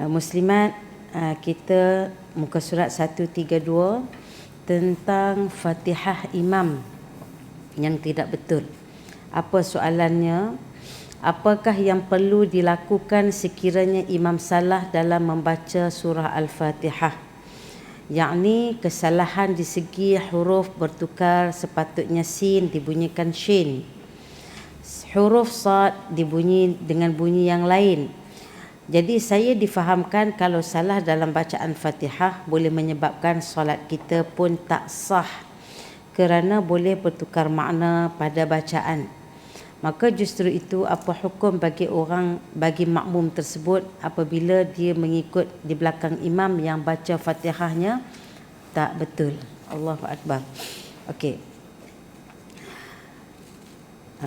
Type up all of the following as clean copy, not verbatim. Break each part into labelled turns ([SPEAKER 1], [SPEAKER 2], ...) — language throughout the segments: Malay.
[SPEAKER 1] Muslimat, kita muka surat 132 tentang Fatihah Imam yang tidak betul. Apa soalannya? Apakah yang perlu dilakukan sekiranya imam salah dalam membaca surah Al-Fatihah? Yakni kesalahan di segi huruf bertukar, sepatutnya sin dibunyikan shin, huruf sad dibunyi dengan bunyi yang lain. Jadi saya difahamkan kalau salah dalam bacaan Fatihah boleh menyebabkan solat kita pun tak sah kerana boleh bertukar makna pada bacaan. Maka justru itu, apa hukum bagi makmum tersebut apabila dia mengikut di belakang imam yang baca Fatihahnya tak betul? Allahu Akbar. Okey.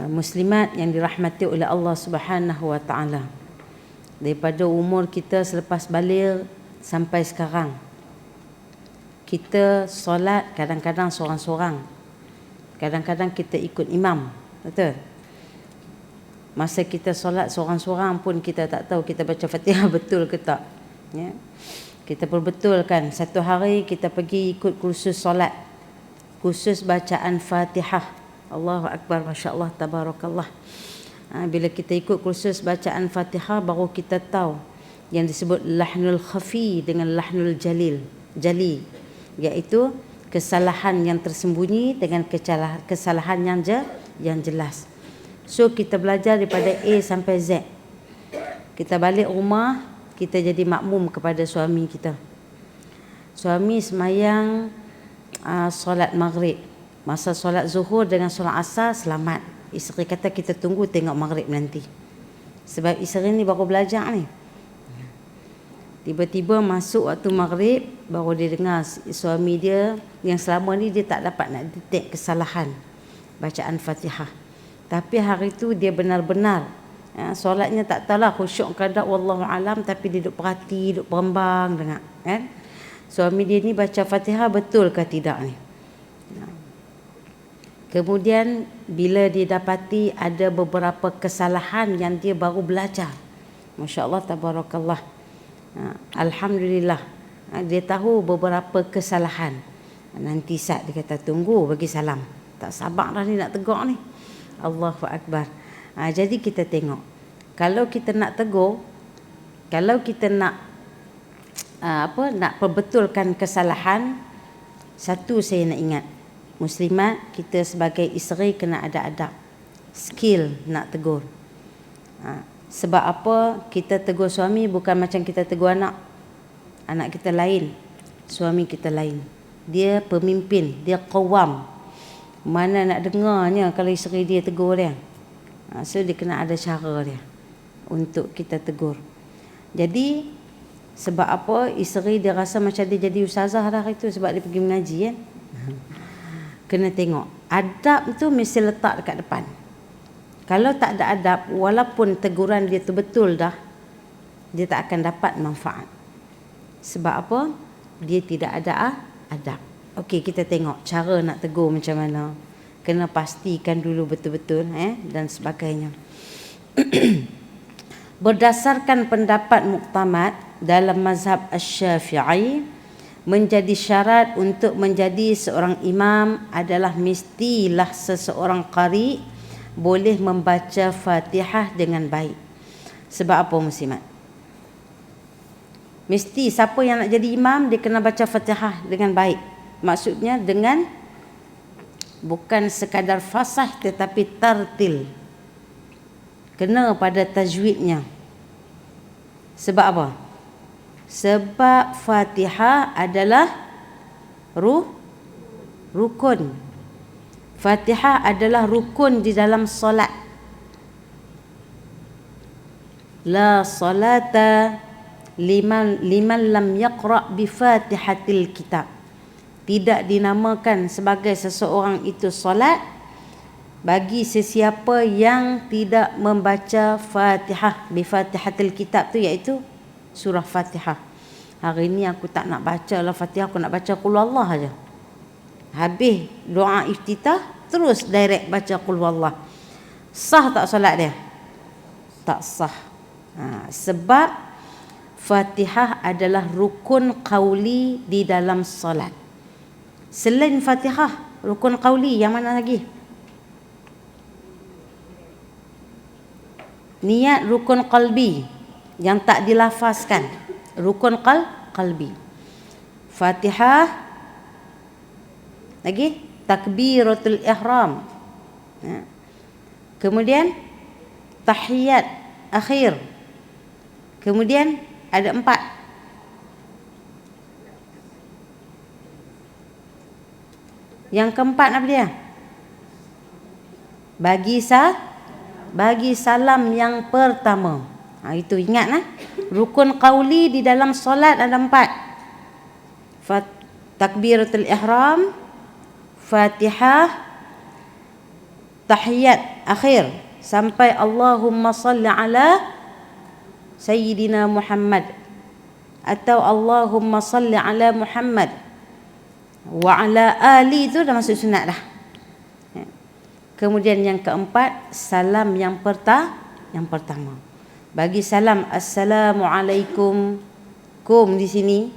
[SPEAKER 1] Muslimat yang dirahmati oleh Allah Subhanahu Wa Taala, daripada umur kita selepas baligh sampai sekarang, kita solat kadang-kadang seorang-seorang, kadang-kadang kita ikut imam, betul? Masa kita solat seorang-seorang pun kita tak tahu kita baca Fatihah betul ke tak, ya? Kita perbetulkan. Satu hari kita pergi ikut kursus solat, kursus bacaan Fatihah. Allahu Akbar, Masya Allah, Tabarakallah. Bila kita ikut kursus bacaan Fatihah, baru kita tahu yang disebut lahnul khafi dengan lahnul jali, iaitu kesalahan yang tersembunyi dengan kesalahan yang jelas. So kita belajar daripada A sampai Z. Kita balik rumah, kita jadi makmum kepada suami kita. Suami semayang solat maghrib. Masa solat zuhur dengan solat asar selamat. Isteri kata kita tunggu tengok maghrib nanti. Sebab isteri ni baru belajar ni. Tiba-tiba masuk waktu maghrib, baru dia dengar suami dia yang selama ni dia tak dapat nak detect kesalahan bacaan Fatihah. Tapi hari tu dia benar-benar solatnya tak tahulah khusyuk kadang wallahu alam, tapi dia duduk perhati, duduk berembang dengar, kan? Suami dia ni baca Fatihah betul ke tidak ni. Kemudian bila dia dapati ada beberapa kesalahan yang dia baru belajar, masya-Allah, tabarakallah, alhamdulillah, dia tahu beberapa kesalahan. Nanti saat dia kata tunggu bagi salam, tak sabar dah ni nak tegur ni. Allahu Akbar. Jadi kita tengok, kalau kita nak tegur, kalau kita nak nak perbetulkan kesalahan, satu saya nak ingat, muslimat, kita sebagai isteri kena ada adab, skill nak tegur. Sebab apa? Kita tegur suami bukan macam kita tegur anak. Anak kita lain, suami kita lain. Dia pemimpin, dia qawam. Mana nak dengarnya kalau isteri dia tegur dia. So dia kena ada cara dia untuk kita tegur. Jadi sebab apa isteri dia rasa macam dia jadi ustazah dah itu sebab dia pergi mengaji, kan? Kena tengok adab tu mesti letak dekat depan. Kalau tak ada adab, walaupun teguran dia tu betul dah, dia tak akan dapat manfaat. Sebab apa? Dia tidak ada adab. Okey, kita tengok cara nak tegur macam mana. Kena pastikan dulu betul-betul dan sebagainya. Berdasarkan pendapat muktamad dalam mazhab Asy-Syafi'i, menjadi syarat untuk menjadi seorang imam adalah mestilah seseorang qari boleh membaca Fatihah dengan baik. Sebab apa, muslimat? Mesti siapa yang nak jadi imam dia kena baca Fatihah dengan baik. Maksudnya dengan bukan sekadar fasah tetapi tartil. Kena pada tajwidnya. Sebab apa? Sebab Fatihah adalah rukun. Fatihah adalah rukun di dalam solat. La salata liman lam yaqra bi Fatihatil kitab. Tidak dinamakan sebagai seseorang itu solat bagi sesiapa yang tidak membaca Fatihah bi Fatihatil kitab tu, iaitu surah Fatihah. Hari ni aku tak nak baca lah Fatihah, aku nak baca Qul Huwallah aja. Habis doa iftitah terus direct baca Qul Huwallah. Sah tak solat dia? Tak sah. Sebab Fatihah adalah rukun qauli di dalam solat. Selain Fatihah, rukun qauli yang mana lagi? Niat rukun qalbi yang tak dilafazkan. Rukun qalbi. Fatihah. Lagi takbiratul ihram. Kemudian tahiyat akhir. Kemudian ada 4. Yang keempat apa dia? Bagi salam yang pertama. Itu ingatlah. Rukun qauli di dalam solat ada 4. Takbiratul ihram, Fatihah, tahiyat akhir sampai Allahumma salli ala Sayyidina Muhammad atau Allahumma salli ala Muhammad wa ala ali, itu dah masuk sunat dah. Kemudian yang keempat, salam yang pertama. Bagi salam assalamualaikum, kum di sini,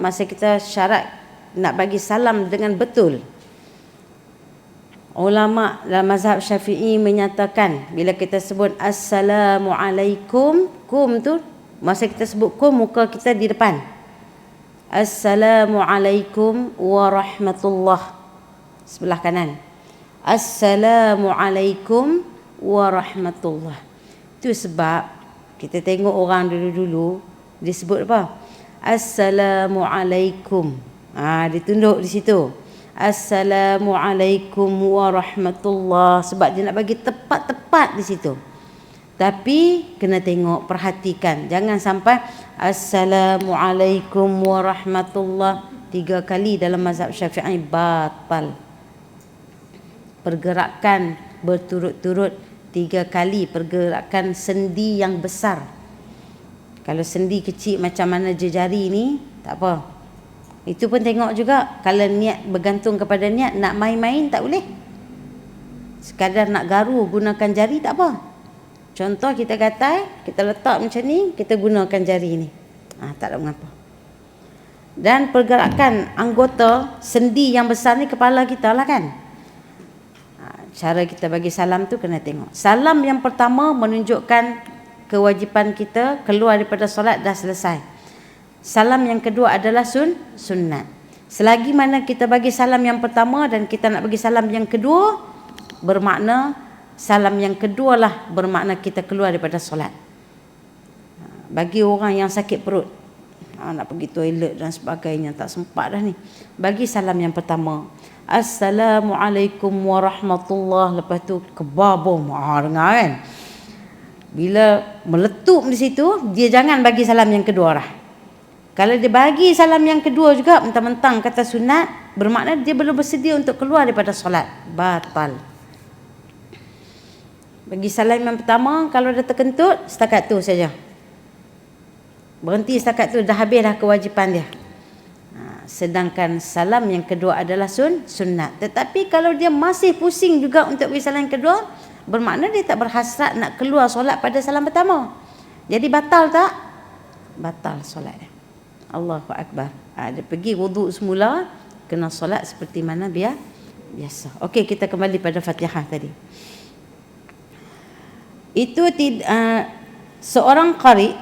[SPEAKER 1] masa kita syarat nak bagi salam dengan betul. Ulama dalam mazhab Syafi'i menyatakan bila kita sebut assalamualaikum, kum tu masa kita sebut kum, muka kita di depan. Assalamualaikum warahmatullah, sebelah kanan. Assalamualaikum warahmatullah. Itu sebab kita tengok orang dulu-dulu dia sebut apa? Assalamualaikum. Dia tunduk di situ. Assalamualaikum warahmatullah, sebab dia nak bagi tepat-tepat di situ. Tapi kena tengok, perhatikan, jangan sampai assalamualaikum warahmatullah 3 kali dalam mazhab Syafi'i batal. Pergerakan berturut-turut 3 kali, pergerakan sendi yang besar. Kalau sendi kecil macam mana jari ni, tak apa. Itu pun tengok juga. Kalau niat bergantung kepada niat, nak main-main tak boleh. Sekadar nak garu gunakan jari tak apa. Contoh kita gatal, kita letak macam ni, kita gunakan jari ni. Tak ada mengapa. Dan pergerakan anggota sendi yang besar ni kepala kita lah kan. Cara kita bagi salam tu kena tengok. Salam yang pertama menunjukkan kewajipan kita keluar daripada solat dah selesai. Salam yang kedua adalah sunnat. Selagi mana kita bagi salam yang pertama dan kita nak bagi salam yang kedua, bermakna salam yang kedua lah bermakna kita keluar daripada solat. Bagi orang yang sakit perut, nak pergi toilet dan sebagainya, tak sempat dah ni, bagi salam yang pertama, Assalamualaikum warahmatullahi. Lepas tu kebabom, dengar kan. Bila meletup di situ, dia jangan bagi salam yang kedua lah. Kalau dia bagi salam yang kedua juga mentang-mentang kata sunat, bermakna dia belum bersedia untuk keluar daripada solat, batal. Bagi salam yang pertama, kalau dah terkentut, setakat tu saja. Berhenti setakat tu, dah habis dah kewajipan dia. Sedangkan salam yang kedua adalah sunnat. Tetapi kalau dia masih pusing juga untuk bagi salam yang kedua, bermakna dia tak berhasrat nak keluar solat pada salam pertama. Jadi batal tak? Batal solat dia. Allahu Akbar. Dia pergi wuduk semula, kena solat seperti mana biasa. Okey, kita kembali pada Fatihah tadi. Itu seorang qari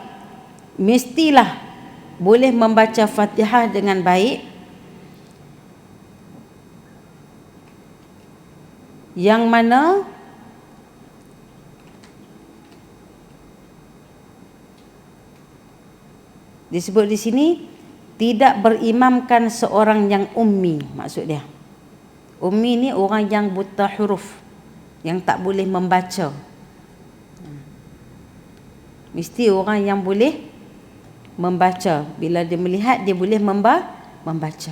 [SPEAKER 1] mestilah boleh membaca Fatihah dengan baik, yang mana disebut di sini tidak berimamkan seorang yang ummi. Maksud dia, ummi ni orang yang buta huruf, yang tak boleh membaca. Mesti orang yang boleh membaca. Bila dia melihat, dia boleh membaca.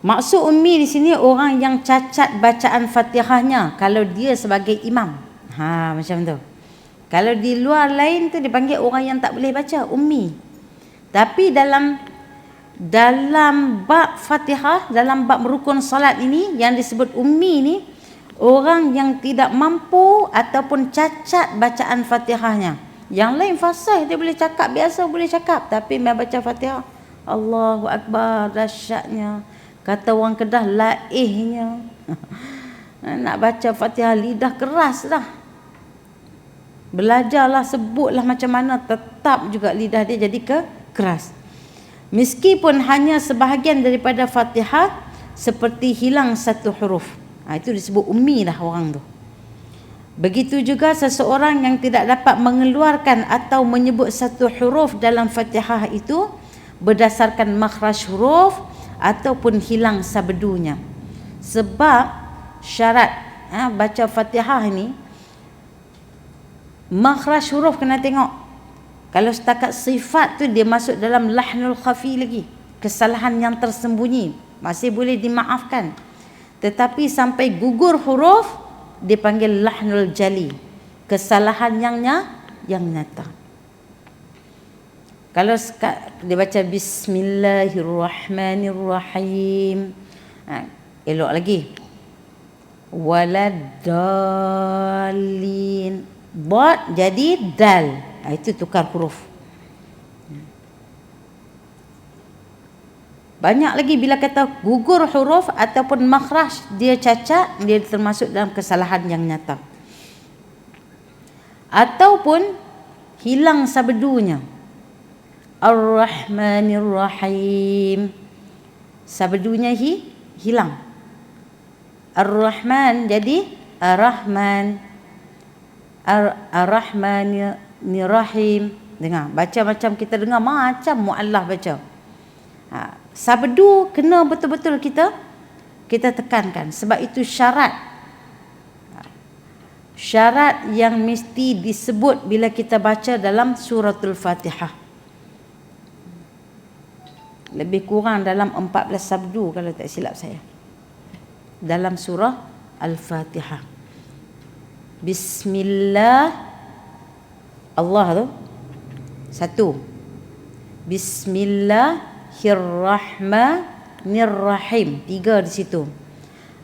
[SPEAKER 1] Maksud ummi di sini orang yang cacat bacaan Fatihahnya kalau dia sebagai imam. Macam tu. Kalau di luar lain tu dipanggil orang yang tak boleh baca, ummi. Tapi dalam bab Fatihah, dalam bab rukun salat ini yang disebut ummi ni, orang yang tidak mampu ataupun cacat bacaan Fatihahnya. Yang lain fasih, dia boleh cakap biasa, boleh cakap, tapi mai baca Fatihah, Allahu Akbar, dahsyatnya. Kata orang Kedah, laihnya. Nak baca Fatihah lidah keras dah. Belajarlah, sebutlah macam mana, tetap juga lidah dia jadi keras. Meskipun hanya sebahagian daripada Fatihah seperti hilang satu huruf. Itu disebut ummi dah orang tu. Begitu juga seseorang yang tidak dapat mengeluarkan atau menyebut satu huruf dalam Fatihah itu berdasarkan makhraj huruf ataupun hilang sabdunya. Sebab syarat baca Fatihah ni, makhraj huruf kena tengok. Kalau setakat sifat tu dia masuk dalam lahnul khafi lagi, kesalahan yang tersembunyi, masih boleh dimaafkan. Tetapi sampai gugur huruf dipanggil lahnul jali, kesalahan yang nyata. Kalau dia baca bismillahirrahmanirrahim, elok lagi. Waladdallin, dad jadi dal, itu tukar huruf. Banyak lagi bila kata gugur huruf ataupun makhraj dia cacat, dia termasuk dalam kesalahan yang nyata. Ataupun hilang sabdunya. Ar-Rahmanir-Rahim, sabdunya hilang. Ar-Rahman jadi Ar-Rahman. Ar-Rahmanir-Rahim. Dengar, baca macam kita dengar macam muallah baca. Sabdu kena betul-betul kita tekankan. Sebab itu syarat yang mesti disebut bila kita baca dalam suratul Fatihah. Lebih kurang dalam 14 sabdu kalau tak silap saya dalam surah Al-Fatihah. Bismillah, Allah tu satu. Bismillahirrahmanirrahim, tiga di situ.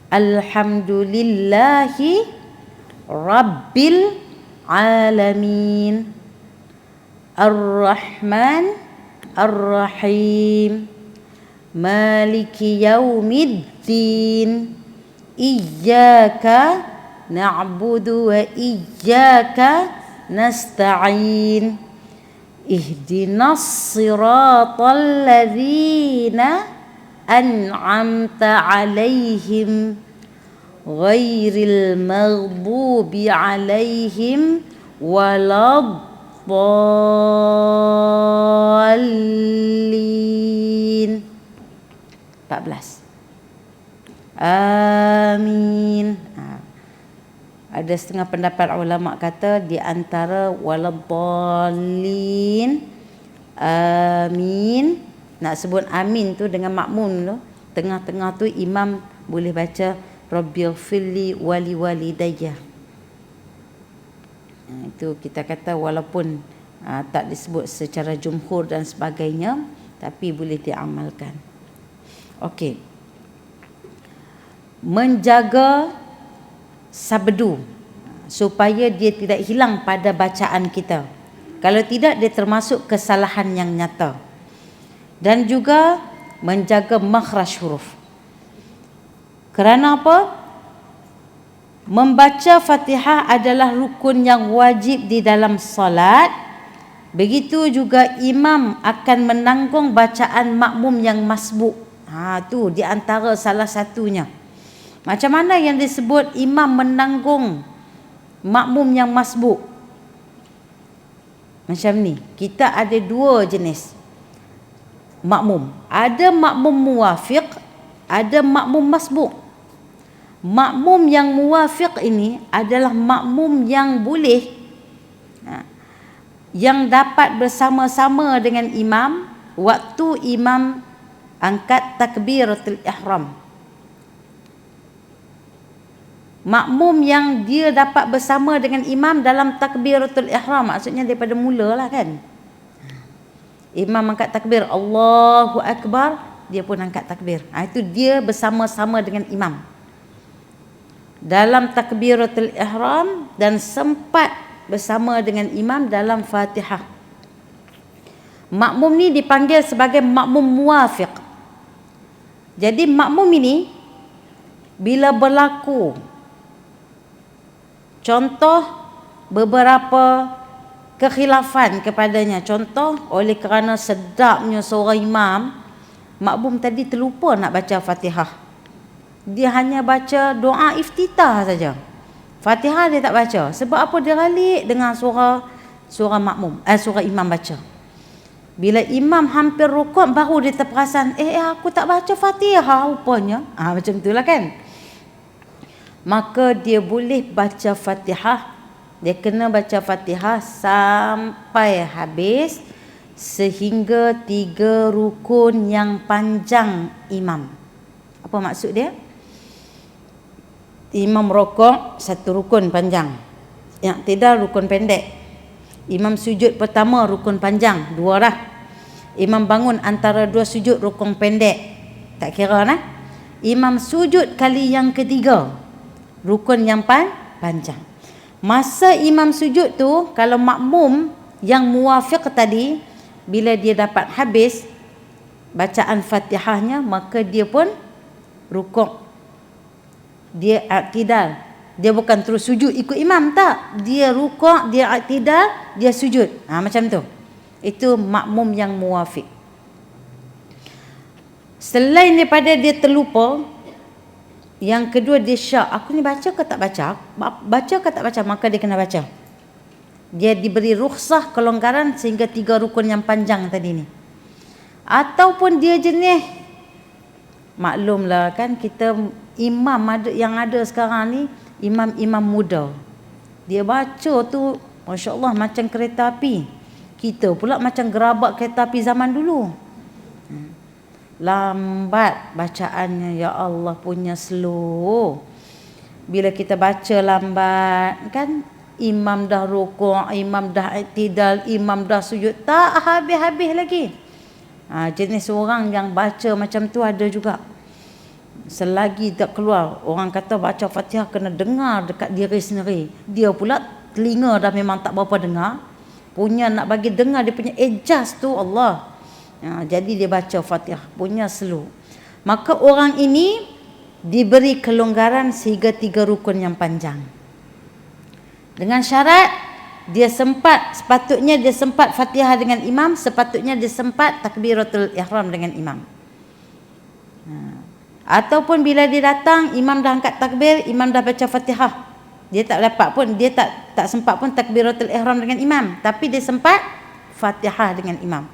[SPEAKER 1] Alhamdulillahi Rabbil Alamin. Ar-Rahman Ar-Rahim. Maliki Yaumiddin. Iyyaka na'budu wa iyyaka nasta'in. Ihdinas siratal ladzina an'amta 'alaihim ghairil maghdubi 'alaihim waladdallin. 14. Amin. Ada setengah pendapat ulama kata di antara waladdallin, amin, nak sebut amin tu dengan makmum tu, tengah-tengah tu imam boleh baca rabbighfirli wali walidayya. Itu kita kata walaupun tak disebut secara jumhur dan sebagainya, tapi boleh diamalkan. Okey. Menjaga sabdu supaya dia tidak hilang pada bacaan kita. Kalau tidak, dia termasuk kesalahan yang nyata. Dan juga menjaga makhraj huruf. Kerana apa? Membaca Fatihah adalah rukun yang wajib di dalam salat. Begitu juga imam akan menanggung bacaan makmum yang masbuk. Tu di antara salah satunya. Macam mana yang disebut imam menanggung makmum yang masbuk? Macam ni, kita ada dua jenis makmum. Ada makmum muwafiq, ada makmum masbuk. Makmum yang muwafiq ini adalah makmum yang boleh, yang dapat bersama-sama dengan imam waktu imam angkat takbiratul ihram. Makmum yang dia dapat bersama dengan imam dalam takbiratul ihram, maksudnya daripada mula lah kan. Imam angkat takbir Allahu Akbar, dia pun angkat takbir. Itu dia bersama-sama dengan imam dalam takbiratul ihram dan sempat bersama dengan imam dalam Fatihah. Makmum ni dipanggil sebagai makmum muwafiq. Jadi makmum ini bila berlaku contoh beberapa kekhilafan kepadanya, contoh oleh kerana sedapnya seorang imam, makmum tadi terlupa nak baca Fatihah. Dia hanya baca doa iftitah saja. Fatihah dia tak baca. Sebab apa? Dia ralik dengan suara imam baca. Bila imam hampir rukuk baru dia terperasan, aku tak baca Fatihah rupanya. Macam itulah kan. Maka dia boleh baca Fatihah. Dia kena baca Fatihah sampai habis sehingga 3 rukun yang panjang imam. Apa maksud dia? Imam rukuk 1 rukun panjang, yang tidak rukun pendek. Imam sujud pertama rukun panjang 2 dah. Imam bangun antara 2 sujud rukun pendek, tak kira lah. Imam sujud kali yang ketiga rukun yang panjang. Masa imam sujud tu, kalau makmum yang muwafiq tadi, bila dia dapat habis bacaan Fatihahnya, maka dia pun rukuk. Dia i'tidal. Dia bukan terus sujud ikut imam, tak. Dia rukuk, dia i'tidal, dia sujud. Macam tu. Itu makmum yang muwafiq. Selain daripada dia terlupa, yang kedua dia syak. Aku ni baca ke tak baca? Baca ke tak baca? Maka dia kena baca. Dia diberi rukhsah, kelonggaran sehingga 3 rukun yang panjang tadi ni. Ataupun dia jenis, maklumlah kan, kita imam yang ada sekarang ni, imam-imam muda. Dia baca tu, Masya Allah, macam kereta api. Kita pula macam gerabak kereta api zaman dulu. Lambat bacaannya, ya Allah punya slow. Bila kita baca lambat kan, imam dah rukuk, imam dah i'tidal, imam dah sujud, tak habis-habis lagi. Jenis orang yang baca macam tu ada juga. Selagi tak keluar, orang kata baca Fatihah kena dengar dekat diri sendiri. Dia pula telinga dah memang tak berapa dengar, punya nak bagi dengar dia punya ejaz tu Allah. Jadi dia baca Fatihah punya slow. Maka orang ini diberi kelonggaran sehingga 3 rukun yang panjang. Dengan syarat dia sepatutnya dia sempat Fatihah dengan imam, sepatutnya dia sempat takbiratul ihram dengan imam. Ataupun bila dia datang, imam dah angkat takbir, imam dah baca Fatihah, dia tak dapat pun, dia tak sempat pun takbiratul ihram dengan imam, tapi dia sempat Fatihah dengan imam.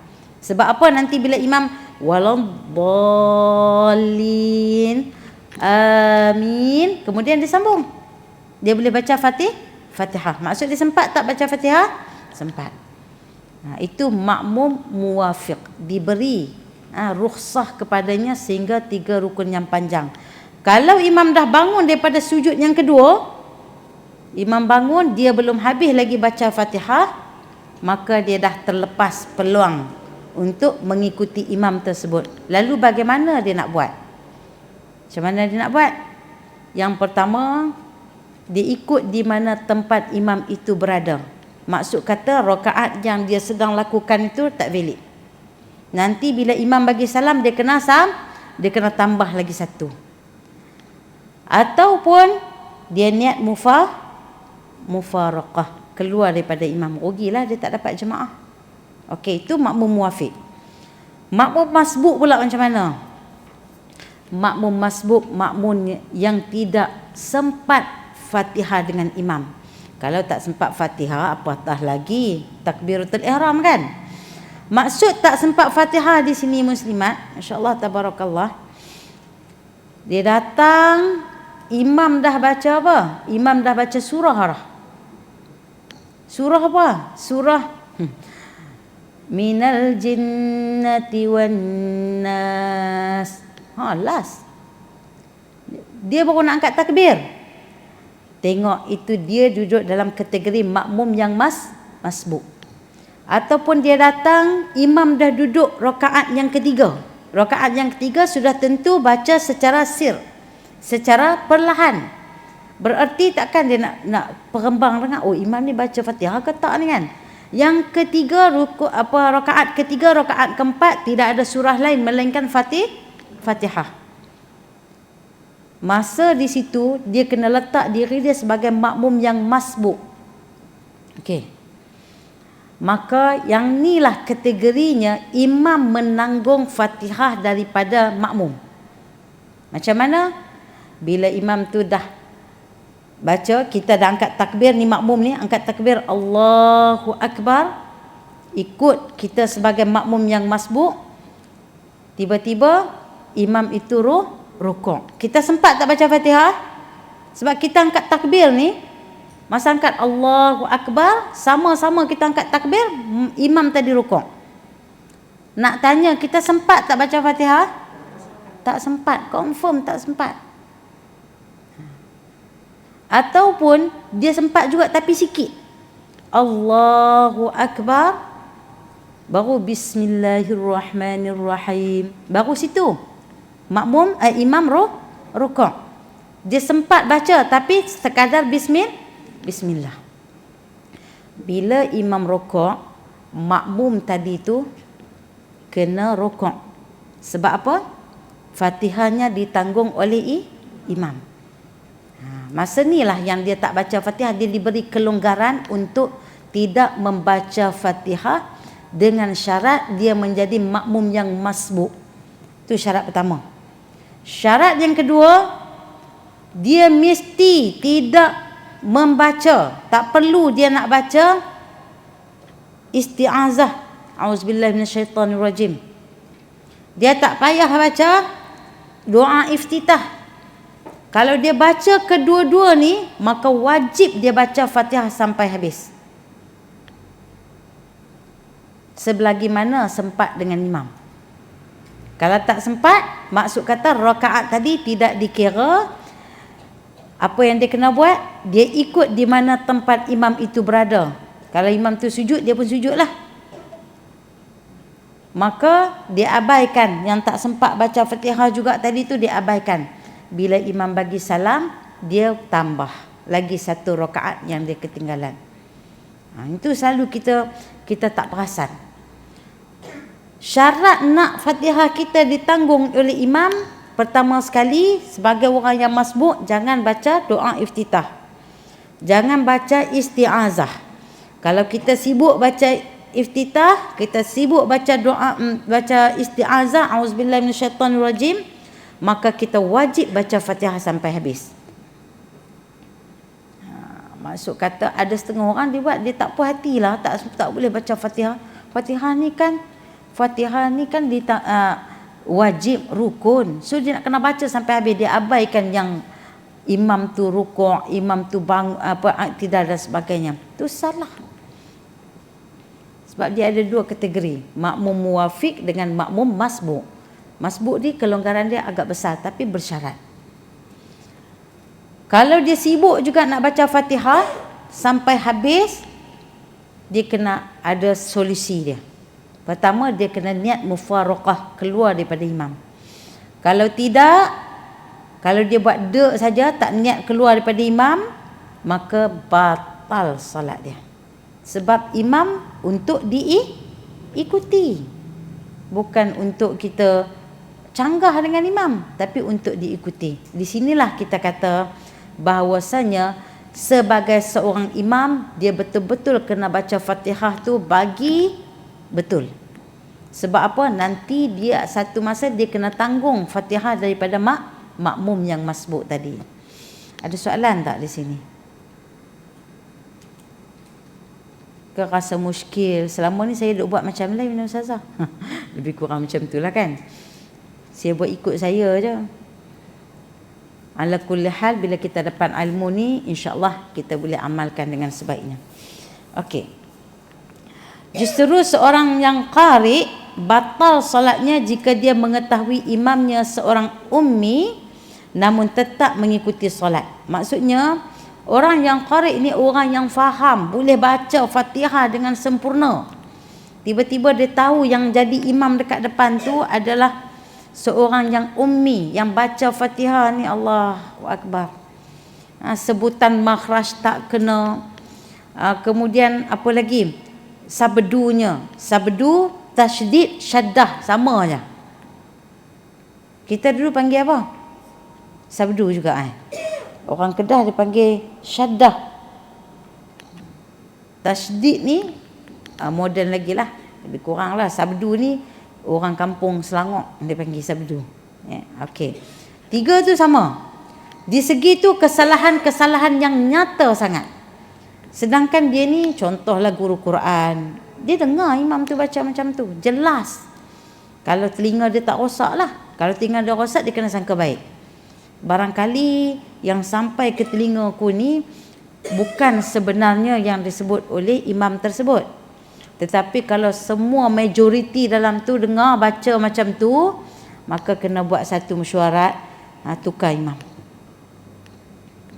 [SPEAKER 1] Sebab apa? Nanti bila imam waladdallin amin, kemudian dia sambung, dia boleh baca Fatihah. Maksud dia sempat tak baca Fatihah? Sempat. Itu makmum muwafiq, diberi rukhsah kepadanya sehingga 3 rukun yang panjang. Kalau imam dah bangun daripada sujud yang kedua, imam bangun dia belum habis lagi baca Fatihah, maka dia dah terlepas peluang untuk mengikuti imam tersebut. Lalu bagaimana dia nak buat? Macam mana dia nak buat? Yang pertama, dia ikut di mana tempat imam itu berada. Maksud kata rakaat yang dia sedang lakukan itu tak valid. Nanti bila imam bagi salam, dia kena tambah lagi 1. Ataupun dia niat mufaraqah, keluar daripada imam, rugilah dia tak dapat jemaah. Okey, itu makmum muwafiq. Makmum masbuk pula macam mana? Makmum masbuk, makmum yang tidak sempat Fatihah dengan imam. Kalau tak sempat Fatihah, apatah lagi takbiratul ihram kan? Maksud tak sempat Fatihah di sini muslimat, masya-Allah tabarakallah. Dia datang, imam dah baca apa? Imam dah baca surah dah. Surah apa? Surah Minal jinnati wan nas. Last. Dia baru nak angkat takbir. Tengok, itu dia duduk dalam kategori makmum yang masbuk. Ataupun dia datang, imam dah duduk rakaat yang ketiga. Rakaat yang ketiga sudah tentu baca secara sir, secara perlahan. Bererti takkan dia nak perembang dengan imam ni baca Fatihah ke tak ni kan. Yang ketiga rakaat ketiga, rakaat keempat tidak ada surah lain melainkan Fatihah. Masa di situ dia kena letak diri dia sebagai makmum yang masbuk. Okey. Maka yang inilah kategorinya imam menanggung Fatihah daripada makmum. Macam mana? Bila imam tu dah baca, kita dah angkat takbir ni, makmum ni angkat takbir Allahu Akbar, ikut kita sebagai makmum yang masbuk. Tiba-tiba imam itu rukuk. Kita sempat tak baca Fatihah? Sebab kita angkat takbir ni, masa angkat Allahu Akbar, sama-sama kita angkat takbir, imam tadi rukuk. Nak tanya, kita sempat tak baca Fatihah? Tak sempat, confirm tak sempat. Ataupun dia sempat juga tapi sikit. Allahu Akbar, baru Bismillahirrahmanirrahim, baru situ makmum imam rukuk. Dia sempat baca tapi sekadar Bismillah. Bila imam rukuk, makmum tadi tu kena rukuk. Sebab apa? Fatihahnya ditanggung oleh imam. Masa ni lah yang dia tak baca Fatihah, dia diberi kelonggaran untuk tidak membaca Fatihah dengan syarat dia menjadi makmum yang masbuk. Itu syarat pertama. Syarat yang kedua, dia mesti tidak membaca, tak perlu dia nak baca isti'azah, auzubillahi minasyaitonirrajim. Dia tak payah baca doa iftitah. Kalau dia baca kedua-dua ni, maka wajib dia baca Fatihah sampai habis. Sebelagi mana sempat dengan imam. Kalau tak sempat, maksud kata rakaat tadi tidak dikira. Apa yang dia kena buat? Dia ikut di mana tempat imam itu berada. Kalau imam tu sujud, dia pun sujudlah. Maka dia abaikan. Yang tak sempat baca Fatihah juga tadi tu dia abaikan. Bila imam bagi salam, dia tambah lagi satu rakaat yang dia ketinggalan. Itu selalu kita tak perasan. Syarat nak Fatihah kita ditanggung oleh imam, pertama sekali sebagai orang yang masbuk, jangan baca doa iftitah. Jangan baca isti'azah. Kalau kita sibuk baca iftitah, kita sibuk baca doa, baca isti'azah, auzubillahi minasyaitonirrajim, maka kita wajib baca Fatihah sampai habis. Maksud kata ada setengah orang dia buat, dia tak puas hatilah, tak boleh baca Fatihah. Fatihah ni kan wajib rukun. So dia nak kena baca sampai habis, dia abaikan yang imam tu rukuk, imam tu tidak dan sebagainya. Itu salah. Sebab dia ada dua kategori, makmum muwafiq dengan makmum masbuk. Masbuk ni kelonggaran dia agak besar tapi bersyarat. Kalau dia sibuk juga nak baca Fatihah sampai habis, dia kena ada solusi dia. Pertama, dia kena niat mufaraqah, keluar daripada imam. Kalau tidak, kalau dia buat saja, tak niat keluar daripada imam, maka batal solat dia. Sebab imam untuk diikuti, bukan untuk kita canggah dengan imam, tapi untuk diikuti. Di sinilah kita kata bahawasanya sebagai seorang imam, dia betul-betul kena baca Fatihah tu bagi betul. Sebab apa? Nanti dia satu masa dia kena tanggung Fatihah daripada makmum yang masbuk tadi. Ada soalan tak di sini? Ke rasa muskil? Selama ni saya duk buat macam lain Ustazah. Lebih kurang macam itulah kan. Saya buat ikut saya je. Ala kulli hal, bila kita dapat ilmu ni, insya-Allah kita boleh amalkan dengan sebaiknya. Okey. Justru seorang yang qari batal solatnya jika dia mengetahui imamnya seorang ummi namun tetap mengikuti solat. Maksudnya orang yang qari ni orang yang faham, boleh baca Fatihah dengan sempurna. Tiba-tiba dia tahu yang jadi imam dekat depan tu adalah seorang yang ummi, yang baca Fatihah ni Allahu Akbar. sebutan makhraj tak kena. Kemudian apa lagi? Sabdunya. Sabdu, tasydid, syaddah sama je. Kita dulu panggil apa? Sabdu juga Orang Kedah dia panggil syaddah. Tasydid ni moden lagi lah, lebih kurang lah. Sabdu ni orang kampung Selangor dia panggil sabdu. Okey. 3 tu sama. Di segi tu kesalahan-kesalahan yang nyata sangat. Sedangkan dia ni contohlah guru Quran. Dia dengar imam tu baca macam tu, jelas. Kalau telinga dia tak rosak lah. Kalau telinga dia rosak, dia kena sangka baik. Barangkali yang sampai ke telinga aku ni bukan sebenarnya yang disebut oleh imam tersebut. Tetapi kalau semua majoriti dalam tu dengar baca macam tu, maka kena buat satu mesyuarat, tukar imam.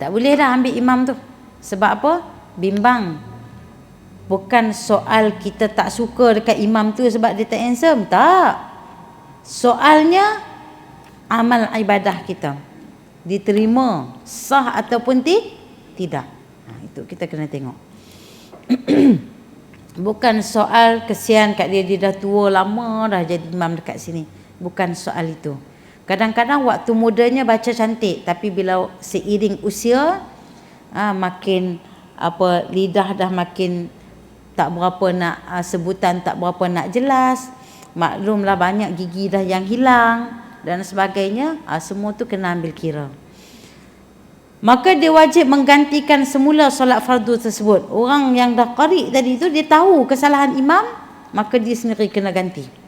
[SPEAKER 1] Tak boleh dah ambil imam tu. Sebab apa? Bimbang. Bukan soal kita tak suka dekat imam tu sebab dia tak handsome. Tak. Soalnya amal ibadah kita diterima sah ataupun tidak. Itu kita kena tengok. Bukan soal kesian kat dia dah tua lama dah jadi imam dekat sini. Bukan soal itu. Kadang-kadang waktu mudanya baca cantik, tapi bila seiring usia makin lidah dah makin tak berapa nak sebutan, tak berapa nak jelas. Maklumlah banyak gigi dah yang hilang dan sebagainya. Semua tu kena ambil kira. Maka dia wajib menggantikan semula solat fardu tersebut. Orang yang dah qari tadi tu dia tahu kesalahan imam, maka dia sendiri kena ganti.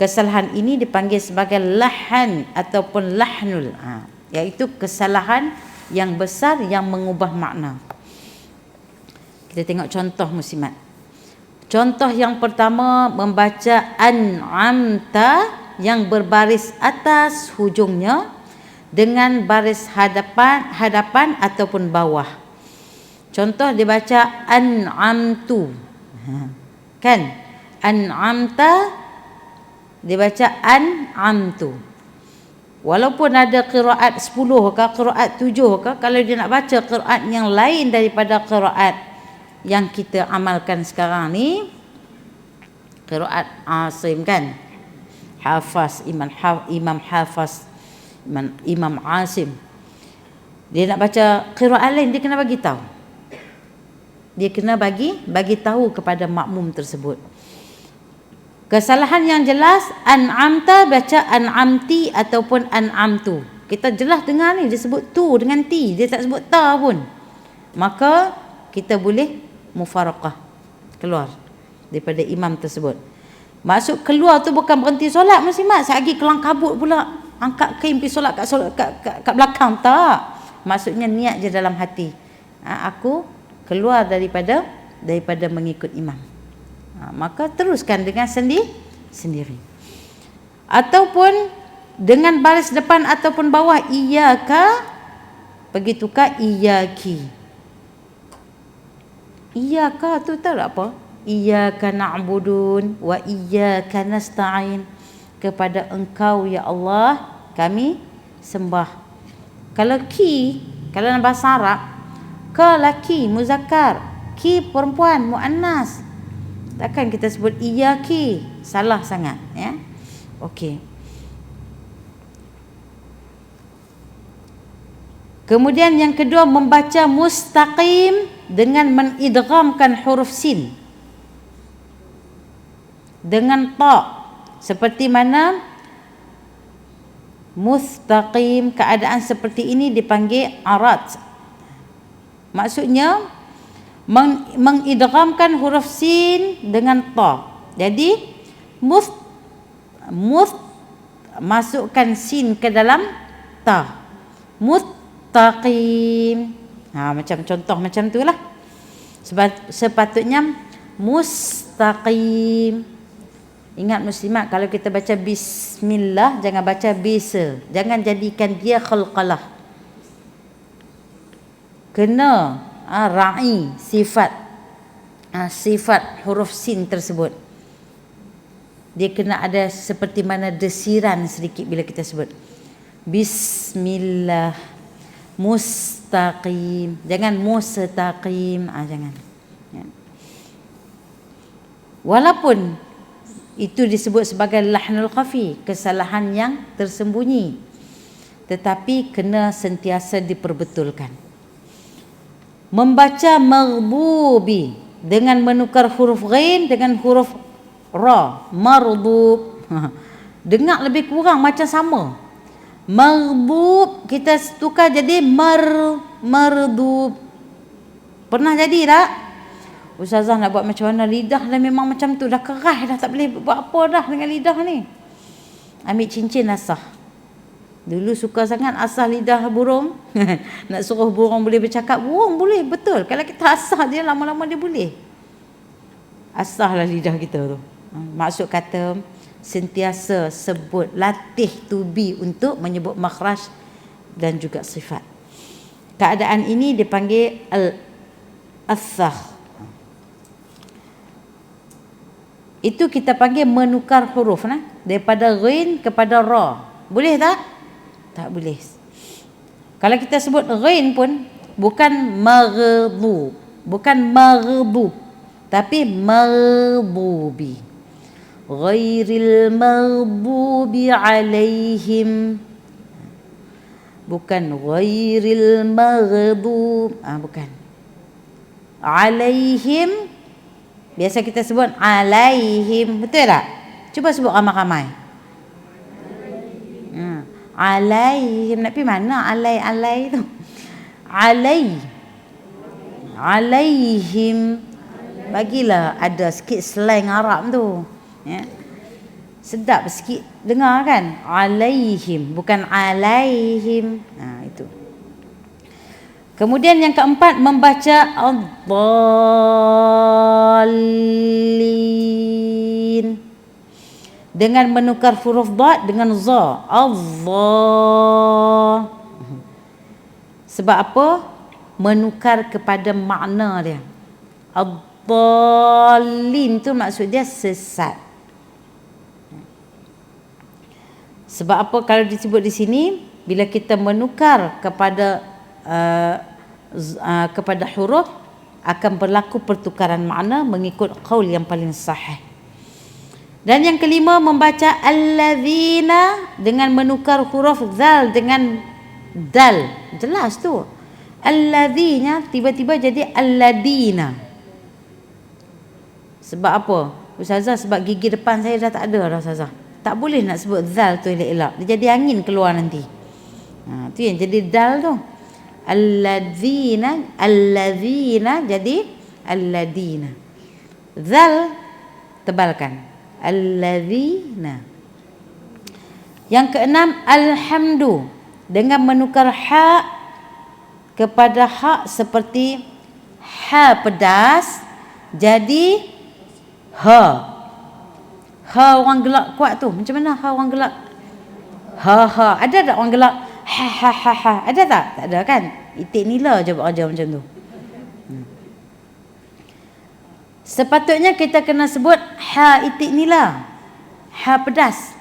[SPEAKER 1] Kesalahan ini dipanggil sebagai lahan ataupun lahnul, iaitu kesalahan yang besar yang mengubah makna. Kita tengok contoh muslimat. Contoh yang pertama, membaca an'amta yang berbaris atas hujungnya dengan baris hadapan ataupun bawah. Contoh dia baca an'amtu. Kan? An'amta dia baca an'amtu. Walaupun ada qiraat 10 ke qiraat 7 ke, kalau dia nak baca qiraat yang lain daripada qiraat yang kita amalkan sekarang ni, qiraat Asim kan, Hafaz, Imam Hafaz, Imam Asim, dia nak baca qiraat lain, dia kena bagi tahu. Dia kena bagi tahu kepada makmum tersebut. Kesalahan yang jelas, an'amta baca an'amti ataupun an'amtu. Kita jelas dengar ni dia sebut tu dengan ti, dia tak sebut ta pun. Maka kita boleh mufaraqah, keluar daripada imam tersebut. Maksud keluar tu bukan berhenti solat muslimat, sehari kelang kabut pula angkat kain pergi solat kat belakang, tak. Maksudnya niat je dalam hati, aku keluar daripada mengikut imam. Maka teruskan dengan sendiri. Ataupun dengan baris depan ataupun bawah, iyyaka pergi tukar iyyaki. Iyyaka tu tahu tak apa? Iyyaka na'budun wa iyyaka nasta'in. Kepada engkau ya Allah kami sembah. Kalau dalam bahasa Arab, ka laki muzakkar, ki perempuan muannas. Takkan kita sebut iyyaki, salah sangat ya. Okey. Kemudian yang kedua, membaca mustaqim dengan menidghamkan huruf sin dengan ta, seperti mana mustaqim, keadaan seperti ini dipanggil arat. Maksudnya mengidghamkan huruf sin dengan ta. Jadi masukkan sin ke dalam ta. Mustaqim. Macam contoh macam itulah. Sepatutnya mustaqim. Ingat muslimat, kalau kita baca bismillah jangan baca bisa. Jangan jadikan dia khalqalah. Kena ra'i sifat huruf sin tersebut. Dia kena ada seperti mana desiran sedikit bila kita sebut bismillah. Mustaqim. Jangan mustaqim. Jangan. Ya. Walaupun itu disebut sebagai lahnul khafi, kesalahan yang tersembunyi, tetapi kena sentiasa diperbetulkan. Membaca maghbubi dengan menukar huruf ghain dengan huruf ra, mardub. Dengar lebih kurang macam sama. Maghdub kita tukar jadi mardub. Pernah jadi tak? Ustazah nak buat macam mana? Lidah dah memang macam tu, dah keras dah, tak boleh buat apa dah dengan lidah ni. Ambil cincin asah. Dulu suka sangat asah lidah burung. Nak suruh burung boleh bercakap, burung boleh, betul. Kalau kita asah dia, lama-lama dia boleh. Asahlah lidah kita tu. Maksud kata sentiasa sebut, latih tubi untuk menyebut makhraj dan juga sifat. Keadaan ini dipanggil al-asah. Itu kita panggil menukar huruf daripada ghain kepada ra. Boleh tak? Tak boleh. Kalau kita sebut ghain pun bukan maghdub, bukan maghdub, tapi maghdubi. Ghairil maghdubi alaihim. Bukan ghairil maghdub. Bukan. Alaihim. Biasa kita sebut alaihim. Betul tak? Cuba sebut ramai-ramai. Alaihim. Nak pergi mana alai tu? Alaihim. Bagilah ada sikit slang Arab tu. Ya. Sedap sikit dengar kan? Alaihim. Bukan alaihim. Itu. Kemudian yang keempat, membaca ad-dallin dengan menukar huruf dad dengan za. Allah. Sebab apa? Menukar kepada makna dia. Ad-dallin tu maksud dia sesat. Sebab apa kalau disebut di sini, bila kita menukar kepada huruf, akan berlaku pertukaran makna mengikut qaul yang paling sahih. Dan yang kelima, membaca allazina dengan menukar huruf zal dengan dal. Jelas tu. Allazina tiba-tiba jadi alladina. Sebab apa? Ustazah, sebab gigi depan saya dah tak ada dah Ustazah. Tak boleh nak sebut zal tu elak-elak. Dia jadi angin keluar nanti. Tu yang jadi dal tu. Alladzina jadi alladina. Zal tebalkan. Alladzina. Yang keenam, alhamdu dengan menukar ha kepada ha seperti ha pedas jadi ha. Ha orang gelak kuat tu. Macam mana ha orang gelak? Ha. Ada tak orang gelak? Ha. Ada tak? Tak ada kan? Itik nila je buat kerja macam tu. Sepatutnya kita kena sebut ha itik nila. Ha pedas.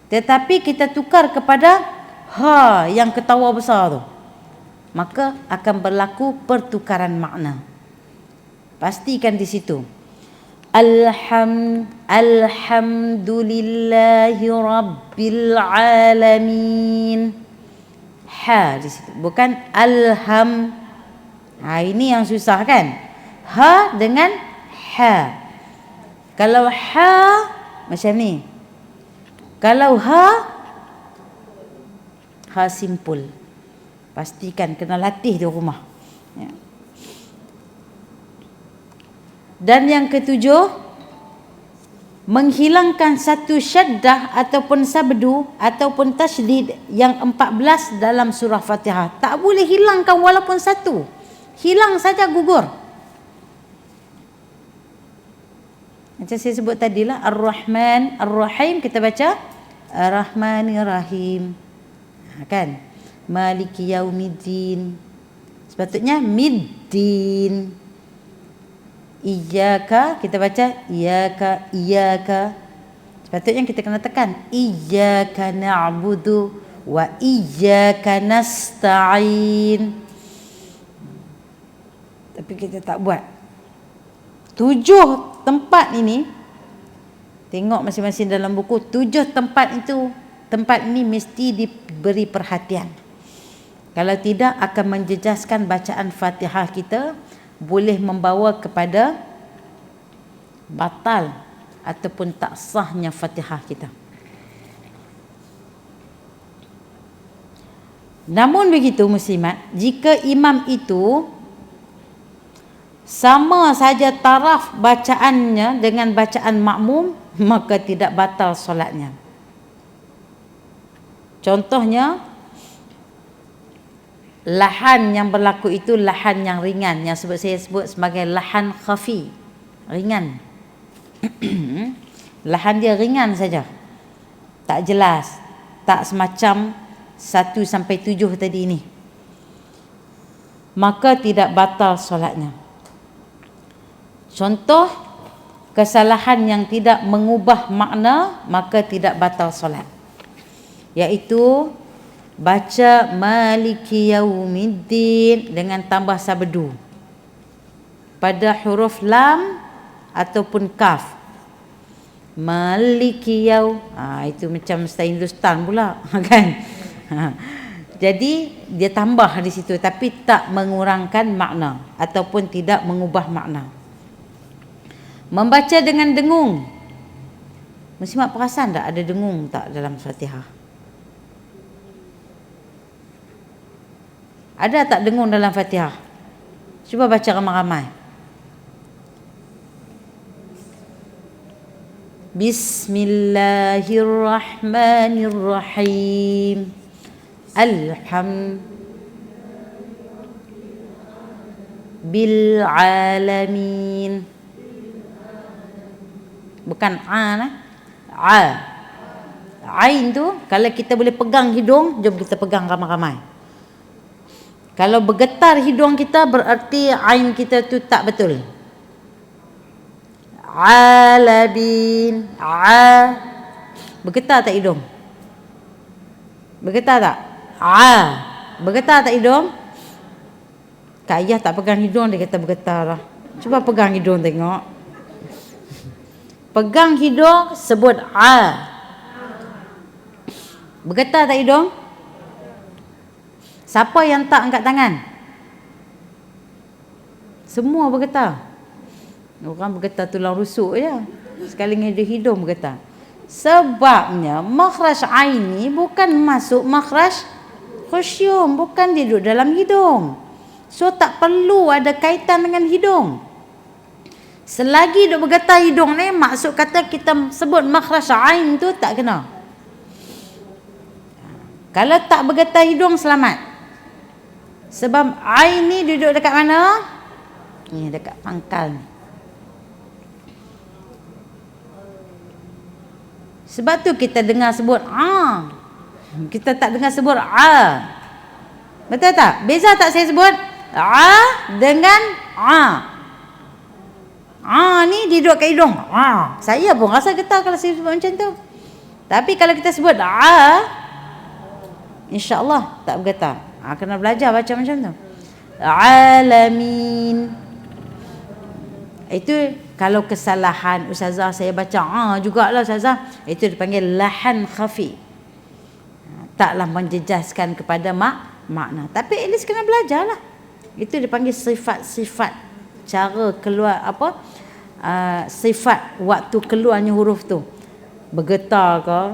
[SPEAKER 1] Tetapi kita tukar kepada ha yang ketawa besar tu. Maka akan berlaku pertukaran makna. Pastikan di situ. Alhamdulillahi rabbil alamin. Ha di situ, bukan alham. Ini yang susah kan? Ha dengan ha. Kalau ha macam ni. Kalau ha simple. Pastikan kena latih di rumah. Ya. Dan yang ketujuh, menghilangkan satu syaddah ataupun sabdu ataupun tasydid yang 14 dalam surah Fatihah. Tak boleh hilangkan walaupun satu. Hilang saja gugur. Macam saya sebut tadilah, Ar-Rahman, Ar-Rahim, kita baca Ar-Rahmanir-Rahim. Kan? Maliki Yaumiddin. Sepatutnya Middin. Iyyaka, kita baca Iyyaka. Sepatutnya kita kena tekan Iyyaka na'budu wa iyyaka nasta'in. Tapi kita tak buat. 7 tempat ini, tengok masing-masing dalam buku, 7 tempat itu, tempat ini mesti diberi perhatian. Kalau tidak akan menjejaskan bacaan Fatihah kita, boleh membawa kepada batal ataupun tak sahnya Fatihah kita. Namun begitu muslimat, jika imam itu sama saja taraf bacaannya dengan bacaan makmum, maka tidak batal solatnya. Contohnya, lahan yang berlaku itu lahan yang ringan, yang saya sebut sebagai lahan khafi, ringan. Lahan dia ringan saja, tak jelas, tak semacam 1 sampai 7 tadi ini, maka tidak batal solatnya. Contoh kesalahan yang tidak mengubah makna, maka tidak batal solat, iaitu baca Maliki Yaumiddin dengan tambah sabdu pada huruf lam ataupun kaf. Maliki Yau, itu macam style Hindustan pula kan. Jadi dia tambah di situ, tapi tak mengurangkan makna ataupun tidak mengubah makna. Membaca dengan dengung, muslimat perasan tak ada dengung tak dalam Fatihah? Ada tak dengung dalam Fatihah? Cuba baca ramai-ramai. Bismillahirrahmanirrahim. Bil alamin. Bukan nah. Ain tu kalau kita boleh pegang hidung, jom kita pegang ramai-ramai. Kalau bergetar hidung kita, berarti ain kita tu tak betul. Alabin. Bergetar tak hidung? Bergetar tak? Bergetar tak hidung? Kak Ayah tak pegang hidung, dia kata bergetar lah. Cuba pegang hidung tengok. Pegang hidung, sebut Bergetar tak hidung? Siapa yang tak angkat tangan? Semua bergetar. Orang bergetar tulang rusuk je. Sekali dengan hidung bergetar. Sebabnya makhraj ain ni bukan masuk makhraj khusyum, bukan duduk dalam hidung. So tak perlu ada kaitan dengan hidung. Selagi duk bergetar hidung ni, maksud kata kita sebut makhraj ain tu tak kena. Kalau tak bergetar hidung, selamat. Sebab ain ni duduk dekat mana? Ni dekat pangkal ni. Sebab tu kita dengar sebut kita tak dengar sebut Betul tak? Beza tak saya sebut dengan ni duduk kat hidung. Saya pun rasa getar kalau saya sebut macam tu. Tapi kalau kita sebut insya-Allah tak bergetar. Kena belajar baca macam tu. Alamin. Itu kalau kesalahan ustazah saya baca jugalah ustazah, itu dipanggil lahan khafi. Taklah menjejaskan kepada makna. Tapi at least kena belajarlah. Itu dipanggil sifat-sifat cara keluar sifat waktu keluarnya huruf tu. Bergetar ke,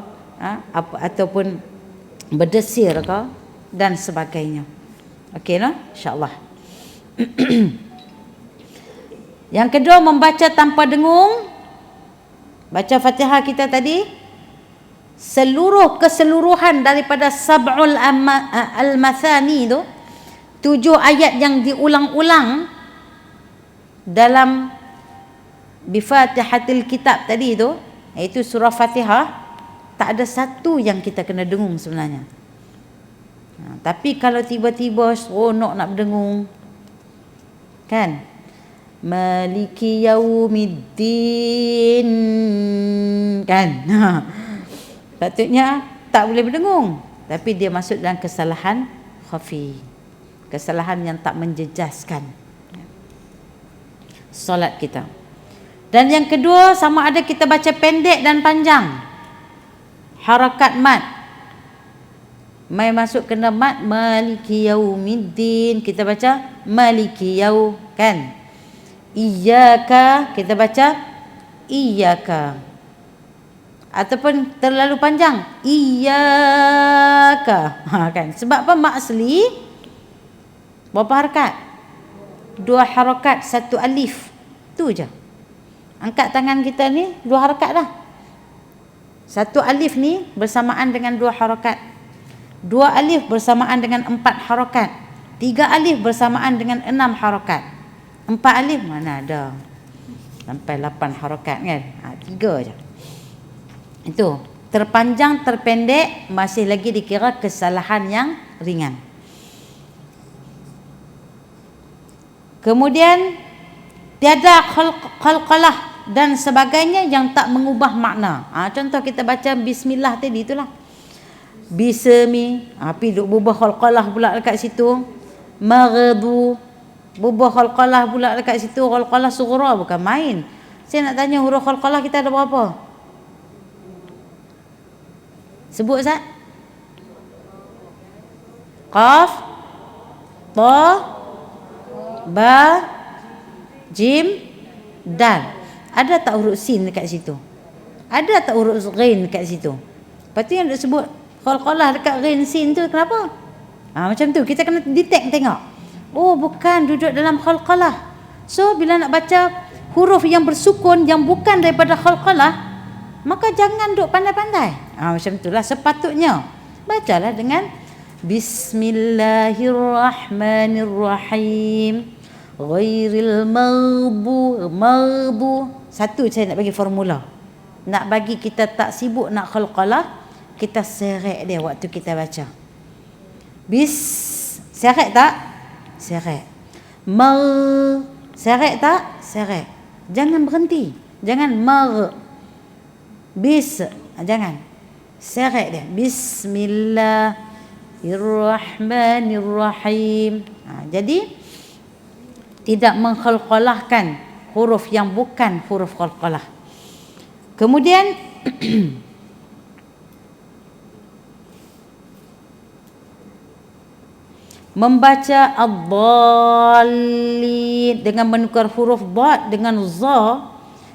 [SPEAKER 1] ataupun berdesir ke dan sebagainya. Okeylah, insya-Allah. Yang kedua, membaca tanpa dengung. Baca Fatihah kita tadi, keseluruhan daripada sab'ul al-mathani tu, 7 ayat yang diulang-ulang dalam bifatihatil kitab tadi tu, iaitu surah Fatihah, tak ada satu yang kita kena dengung sebenarnya. Tapi kalau tiba-tiba seronok nak berdengung, kan? Maliki Yaumiddin, kan? Patutnya tak boleh berdengung. tapi dia masuk dalam kesalahan khafi, kesalahan yang tak menjejaskan solat kita. Dan yang kedua, sama ada kita baca pendek dan panjang, harakat mat. Mai masuk kena mat, maliki yaumiddin, kita baca maliki yau, kan. Iyyaka, kita baca iyyaka. Ataupun terlalu panjang, iyyaka, kan. Sebab apa? Mat asli berapa harakat? 2 harakat, 1 alif, tu je. Angkat tangan kita ni 2 harakat dah. 1 alif ni bersamaan dengan 2 harakat. 2 alif bersamaan dengan 4 harakat. 3 alif bersamaan dengan 6 harakat. 4 alif mana ada sampai 8 harakat, kan. 3 je. Itu terpanjang terpendek masih lagi dikira kesalahan yang ringan. Kemudian tiada qalqalah dan sebagainya yang tak mengubah makna. Contoh kita baca bismillah tadi itulah. Bismi, api duk berubah qalqalah pula dekat situ. Maghdu, berubah qalqalah pula dekat situ. Qalqalah sughra, bukan main. Saya nak tanya, huruf qalqalah kita ada berapa? Sebut Ustaz. Qaf, ta, ba, jim, dal. Ada tak huruf sin dekat situ? Ada tak huruf ghain dekat situ? Lepas tu yang dia sebut qalqalah dekat ghain sin tu kenapa? Macam tu kita kena detect, tengok. Oh, bukan duduk dalam qalqalah. So bila nak baca huruf yang bersukun yang bukan daripada qalqalah, maka jangan duk pandai-pandai. Macam itulah sepatutnya. Bacalah dengan Bismillahirrahmanirrahim. Ghairil maghdu. Satu saya nak bagi formula. Nak bagi kita tak sibuk nak qalqalah, kita seret dia waktu kita baca. Seret tak? Seret. Seret tak? Seret. Jangan berhenti. Jangan jangan. Seret dia. Bismillahirrahmanirrahim. Jadi tidak mengkhalqalahkan huruf yang bukan huruf qalqalah. Kemudian membaca ad-dallin dengan menukar huruf dad dengan za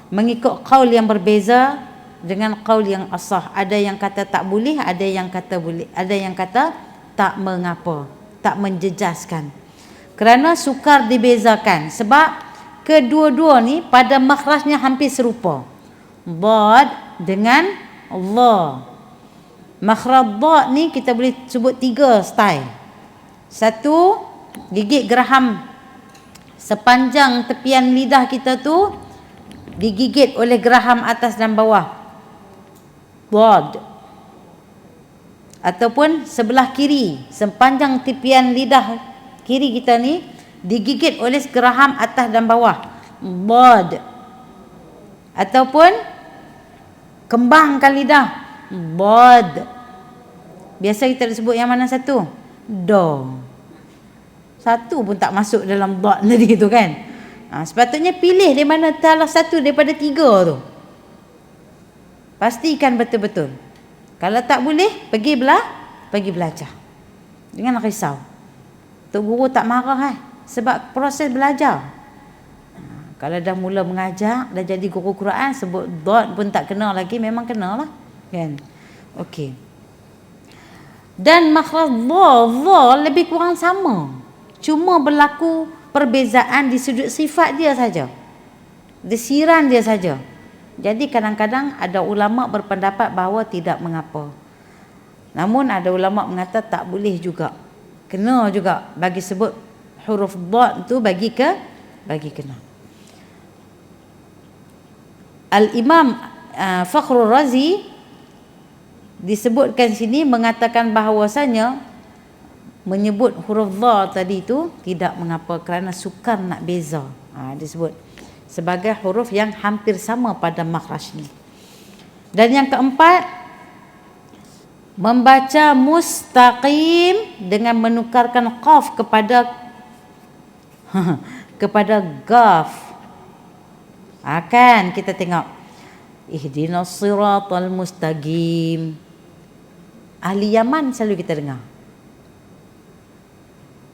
[SPEAKER 1] mengikut qaul yang berbeza dengan qaul yang asah. Ada yang kata tak boleh, ada yang kata boleh, ada yang kata tak mengapa, tak menjejaskan. Kerana sukar dibezakan sebab kedua-dua ni pada makhrajnya hampir serupa. Dad dengan dha. Makhraj dad ni kita boleh sebut 3 style. Satu, gigit geraham sepanjang tepian lidah kita tu digigit oleh geraham atas dan bawah. Dad. Ataupun sebelah kiri, sepanjang tepian lidah kiri kita ni digigit oleh geraham atas dan bawah. Dad. Ataupun kembangkan lidah. Dad. Biasa kita sebut yang mana satu? Do. Satu pun tak masuk dalam dad tadi tu, kan. Sepatutnya pilih di mana salah satu daripada 3 tu. Pastikan betul-betul. Kalau tak boleh, pergi belajar. Jangan risau. Tok guru tak marah sebab proses belajar. Kalau dah mula mengajar, dah jadi guru Quran, sebut dad pun tak kena lagi, memang kenalah, kan. Okey. Dan makhraj dha lebih kurang sama. Cuma berlaku perbezaan di sudut sifat dia saja. Desiran dia saja. Jadi kadang-kadang ada ulama berpendapat bahawa tidak mengapa. Namun ada ulama mengata tak boleh juga. Kena juga bagi sebut huruf dad tu bagi kena. Al-Imam Fakhrul Razi disebutkan sini mengatakan bahawasanya menyebut huruf dha tadi tu tidak mengapa kerana sukar nak beza. Disebut sebagai huruf yang hampir sama pada makhrajnya. Dan yang keempat, Membaca mustaqim dengan menukarkan qaf kepada kepada qaf. Akan kita tengok ihdinas siratal mustaqim. Ahli Yaman selalu kita dengar.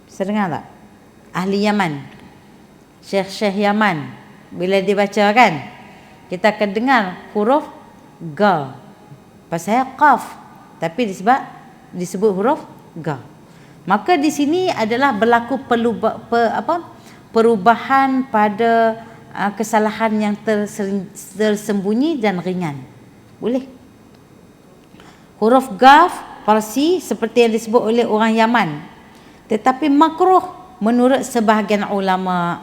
[SPEAKER 1] Saya dengar tak? Ahli Yaman, Syekh Yaman, bila dia baca kan, kita akan dengar huruf ga. Pasal qaf, tapi disebut huruf ga. Maka di sini adalah berlaku perubahan pada kesalahan yang tersembunyi dan ringan. Boleh. Huruf Qaf Parsi seperti yang disebut oleh orang Yaman, tetapi makruh menurut sebahagian ulama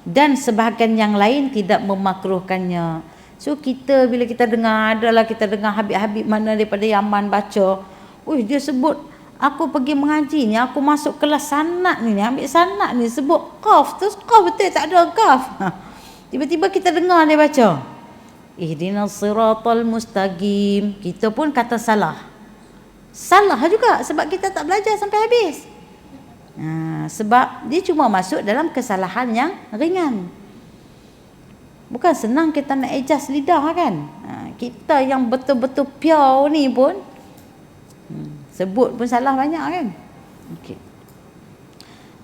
[SPEAKER 1] dan sebahagian yang lain tidak memakruhkannya. So kita bila kita dengar, adalah kita dengar Habib-Habib mana daripada Yaman baca, dia sebut aku pergi mengaji ni, aku masuk kelas sanad ni, ambil sanad ni, sebut qaf, terus qaf betul tak ada qaf. Tiba-tiba kita dengar dia baca ihdinas siratal mustaqim, kita pun kata salah juga sebab kita tak belajar sampai habis. Sebab dia cuma masuk dalam kesalahan yang ringan. Bukan senang kita nak adjust lidah kan. Kita yang betul-betul pure ni pun sebut pun salah banyak kan. Okay.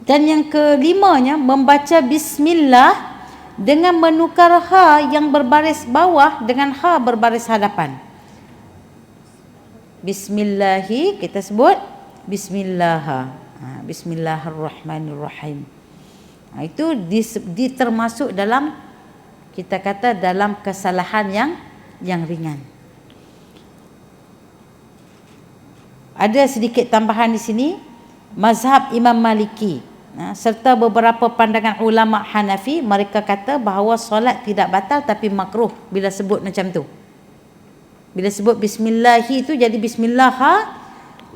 [SPEAKER 1] Dan yang kelimanya, membaca bismillah dengan menukar ha yang berbaris bawah dengan ha berbaris hadapan. Bismillahi kita sebut bismillah. Bismillahirrahmanirrahim. Itu termasuk dalam, kita kata dalam kesalahan yang ringan. Ada sedikit tambahan di sini, mazhab Imam Maliki serta beberapa pandangan ulama Hanafi, mereka kata bahawa solat tidak batal tapi makruh bila sebut macam tu. Bila sebut bismillahi tu jadi bismillah.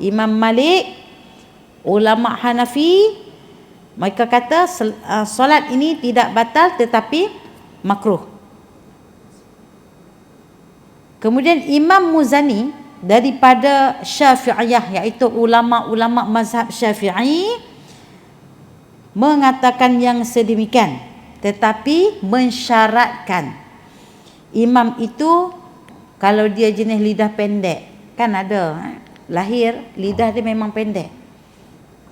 [SPEAKER 1] Imam Malik, ulama Hanafi, mereka kata solat ini tidak batal tetapi makruh. Kemudian Imam Muzani daripada Syafi'iyah, iaitu ulama-ulama mazhab Syafi'i, mengatakan yang sedemikian, tetapi mensyaratkan imam itu kalau dia jenis lidah pendek, kan ada lahir lidah dia memang pendek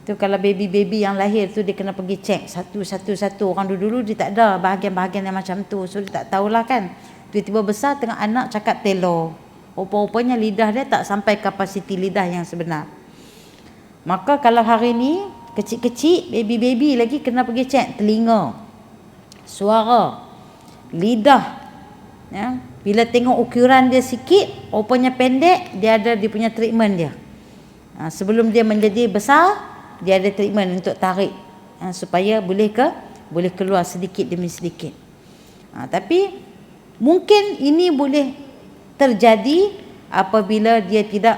[SPEAKER 1] tu, kalau baby yang lahir tu dia kena pergi cek satu-satu. Orang dulu dia tak ada bahagian-bahagian yang macam tu, so dia tak tahulah kan. Tiba-tiba besar tengok anak cakap telo, rupa-rupanya lidah dia tak sampai kapasiti lidah yang sebenar. Maka kalau hari ni kecil-kecil, baby lagi, kena pergi cek telinga, suara, lidah ya. Bila tengok ukuran dia sikit, rupanya pendek, dia ada dia punya treatment dia. Sebelum dia menjadi besar, dia ada treatment untuk tarik supaya boleh keluar sedikit demi sedikit. Tapi mungkin ini boleh terjadi apabila dia tidak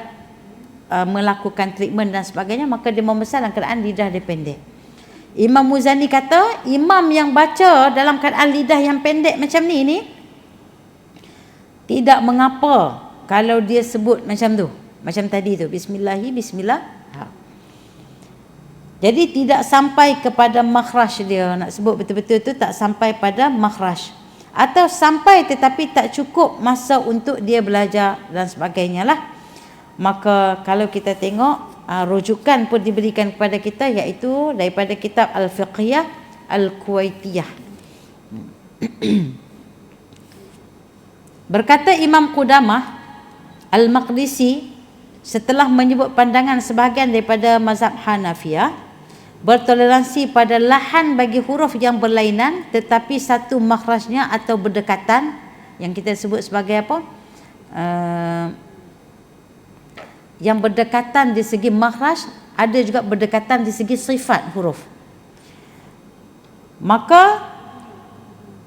[SPEAKER 1] melakukan treatment dan sebagainya, maka dia membesar dalam keadaan lidah dia pendek. Imam Muzani kata imam yang baca dalam keadaan lidah yang pendek macam ni tidak mengapa kalau dia sebut macam tu, macam tadi tu, bismillahi bismillah. Jadi tidak sampai kepada makhraj dia, nak sebut betul-betul tu tak sampai pada makhraj, atau sampai tetapi tak cukup masa untuk dia belajar dan sebagainya lah. Maka kalau kita tengok rujukan pun diberikan kepada kita, iaitu daripada kitab Al-Fiqhiyah Al-Kuwaitiyah. Berkata Imam Qudamah Al-Maqdisi setelah menyebut pandangan sebahagian daripada mazhab Hanafiyah, bertoleransi pada lahan bagi huruf yang berlainan tetapi satu makhrajnya atau berdekatan, yang kita sebut sebagai apa? Yang berdekatan di segi makhraj, ada juga berdekatan di segi sifat huruf. Maka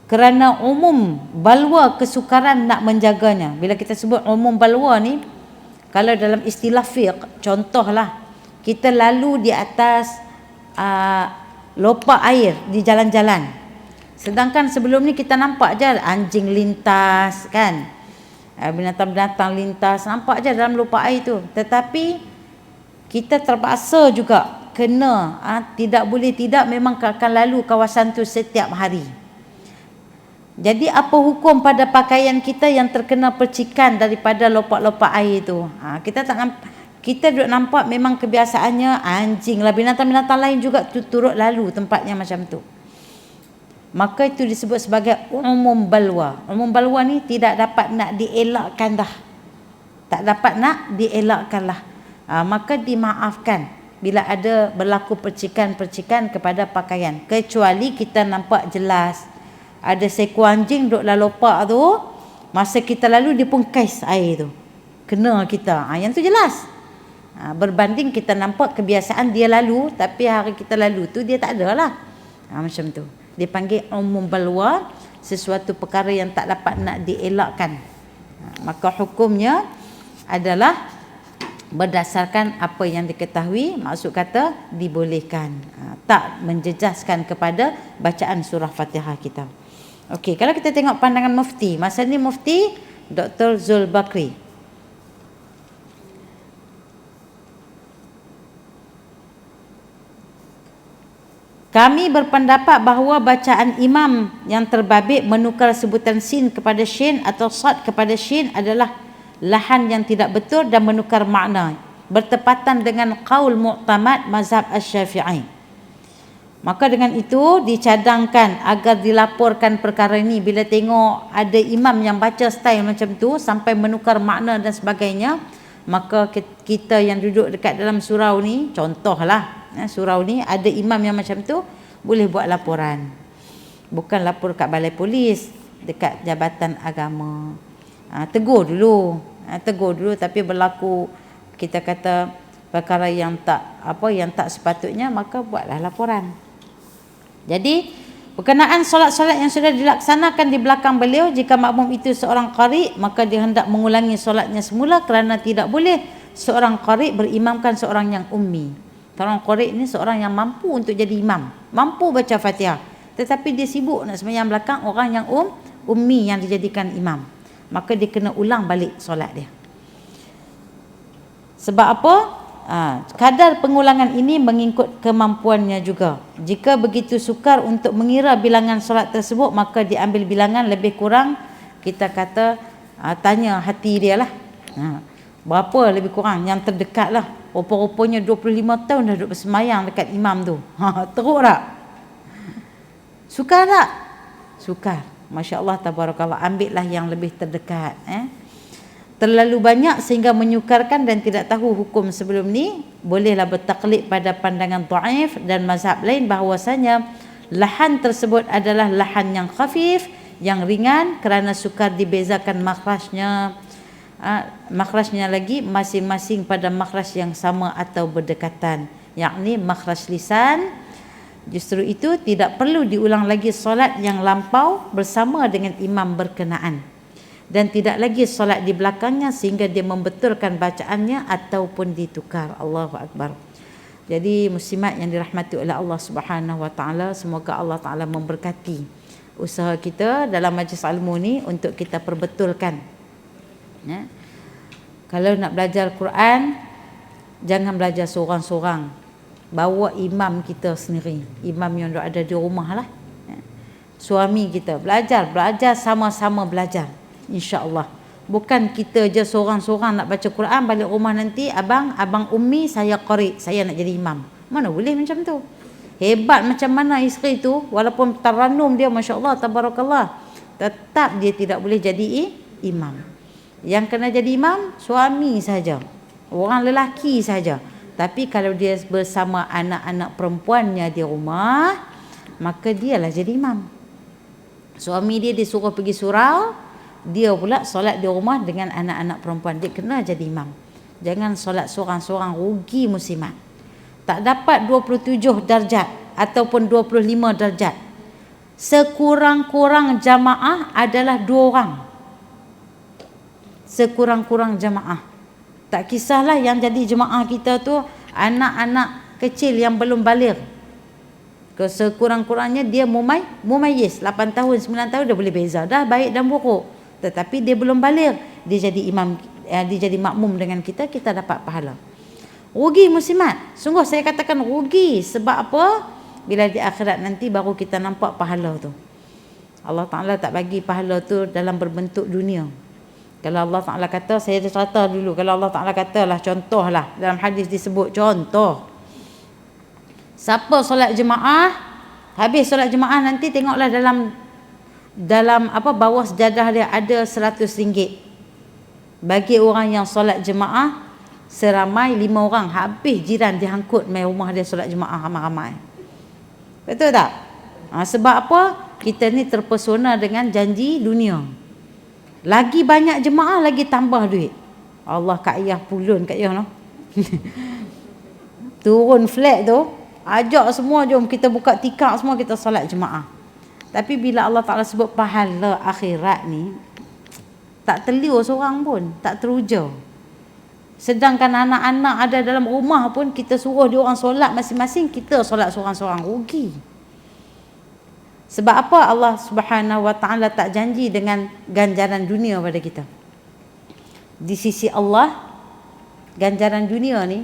[SPEAKER 1] kerana umum balwa kesukaran nak menjaganya. Bila kita sebut umum balwa ni, kalau dalam istilah fiqh, contohlah kita lalu di atas lopak air di jalan-jalan, sedangkan sebelum ni kita nampak je anjing lintas kan, binatang-binatang lintas, nampak je dalam lupa air tu. Tetapi kita terpaksa juga kena, tidak boleh tidak, memang akan lalu kawasan tu setiap hari. Jadi apa hukum pada pakaian kita yang terkena percikan daripada lopak-lopak air tu? Kita duduk nampak memang kebiasaannya anjing lah, binatang-binatang lain juga turut lalu tempatnya macam tu. Maka itu disebut sebagai umum balwa. Umum balwa ni tidak dapat nak dielakkan dah. Tak dapat nak dielakkan lah. Maka dimaafkan bila ada berlaku percikan-percikan kepada pakaian. Kecuali kita nampak jelas ada seekor anjing duduk dalam lopak tu, masa kita lalu dia pun kais air tu, kena kita. Yang tu jelas. Berbanding kita nampak kebiasaan dia lalu, tapi hari kita lalu tu dia tak ada lah. Macam tu. Dia panggil umum balwa, sesuatu perkara yang tak dapat nak dielakkan. Maka hukumnya adalah berdasarkan apa yang diketahui, maksud kata dibolehkan. Tak menjejaskan kepada bacaan surah Fatihah kita. Okey, kalau kita tengok pandangan mufti, masa ni mufti Dr. Zul Bakri. Kami berpendapat bahawa bacaan imam yang terbabit menukar sebutan sin kepada shin atau sad kepada shin adalah lahan yang tidak betul dan menukar makna, bertepatan dengan qaul mu'tamad mazhab Asy-Syafi'i. Maka dengan itu dicadangkan agar dilaporkan perkara ini. Bila tengok ada imam yang baca style macam tu sampai menukar makna dan sebagainya, maka kita yang duduk dekat dalam surau ni, contohlah surau ni ada imam yang macam tu, boleh buat laporan. Bukan lapor kat balai polis, dekat jabatan agama. Tegur dulu, tapi berlaku kita kata perkara yang tak sepatutnya, maka buatlah laporan. Jadi berkenaan solat-solat yang sudah dilaksanakan di belakang beliau, jika makmum itu seorang qari, maka dia hendak mengulangi solatnya semula, kerana tidak boleh seorang qari berimamkan seorang yang ummi. Seorang qari ni seorang yang mampu untuk jadi imam, mampu baca Fatihah, tetapi dia sibuk nak sembahyang belakang orang yang ummi yang dijadikan imam. Maka dia kena ulang balik solat dia. Sebab apa? Kadar pengulangan ini mengikut kemampuannya juga. Jika begitu sukar untuk mengira bilangan solat tersebut, maka diambil bilangan lebih kurang, kita kata tanya hati dia lah, berapa lebih kurang yang terdekat lah. Rupa-rupanya 25 tahun dah duduk bersemayang dekat imam tu. Teruk tak? Sukar tak? Sukar. Masya Allah, tabarakallah. Ambillah yang lebih terdekat. Terlalu banyak sehingga menyukarkan dan tidak tahu hukum sebelum ni, bolehlah bertaklid pada pandangan dhaif dan mazhab lain bahawasanya lahan tersebut adalah lahan yang khafif, yang ringan, kerana sukar dibezakan makhrajnya lagi masing-masing pada makhraj yang sama atau berdekatan, yakni makhraj lisan. Justru itu tidak perlu diulang lagi solat yang lampau bersama dengan imam berkenaan, dan tidak lagi solat di belakangnya sehingga dia membetulkan bacaannya ataupun ditukar. Allahu Akbar. Jadi muslimat yang dirahmati oleh Allah Subhanahu Wa Taala, semoga Allah Taala memberkati usaha kita dalam majlis ilmu ni untuk kita perbetulkan. Kalau nak belajar Quran, jangan belajar seorang-seorang, bawa imam kita sendiri, imam yang ada di rumah lah. Suami kita belajar sama-sama belajar, insya-Allah. Bukan kita je seorang-seorang nak baca Quran, balik rumah nanti abang ummi saya qari, saya nak jadi imam. Mana boleh macam tu. Hebat macam mana isteri tu, walaupun taranum dia masya-Allah tabarakallah, tetap dia tidak boleh jadi imam. Yang kena jadi imam suami saja, orang lelaki saja. Tapi kalau dia bersama anak-anak perempuannya di rumah, maka dialah jadi imam. Suami dia disuruh pergi surau, dia pula solat di rumah dengan anak-anak perempuan, dia kena jadi imam. Jangan solat seorang-seorang, rugi muslimat. Tak dapat 27 darjat ataupun 25 darjat. Sekurang-kurang jamaah adalah 2 orang. Sekurang-kurang jamaah. Tak kisahlah yang jadi jemaah kita tu anak-anak kecil yang belum baligh. Sekurang-kurangnya dia mumayyiz, 8 tahun, 9 tahun dah boleh beza dah baik dan buruk. Tetapi dia belum baligh. dia jadi imam, dia jadi makmum dengan kita, kita dapat pahala. Rugi muslimat, sungguh saya katakan rugi. Sebab apa? Bila di akhirat nanti baru kita nampak pahala tu. Allah Ta'ala tak bagi pahala tu dalam berbentuk dunia. Kalau Allah Ta'ala kata, saya dah cerita dulu, kalau Allah Ta'ala katalah, contohlah dalam hadis disebut contoh, siapa solat jemaah, habis solat jemaah nanti tengoklah dalam bawah sejadah dia ada RM100 bagi orang yang solat jemaah seramai 5 orang. Habis jiran dihangkut mai rumah dia solat jemaah ramai-ramai. Betul tak? Sebab apa? Kita ni terpesona dengan janji dunia. Lagi banyak jemaah, lagi tambah duit. Allah kat ayah pulun kat ayah no. Turun flat tu, ajak semua, jom kita buka tikar semua, kita solat jemaah. Tapi bila Allah Ta'ala sebut pahala akhirat ni, tak terliur seorang pun, tak teruja. Sedangkan anak-anak ada dalam rumah pun, kita suruh dia orang solat masing-masing, kita solat seorang-seorang, rugi. Sebab apa? Allah Subhanahu Wa Ta'ala tak janji dengan ganjaran dunia pada kita. Di sisi Allah, ganjaran dunia ni,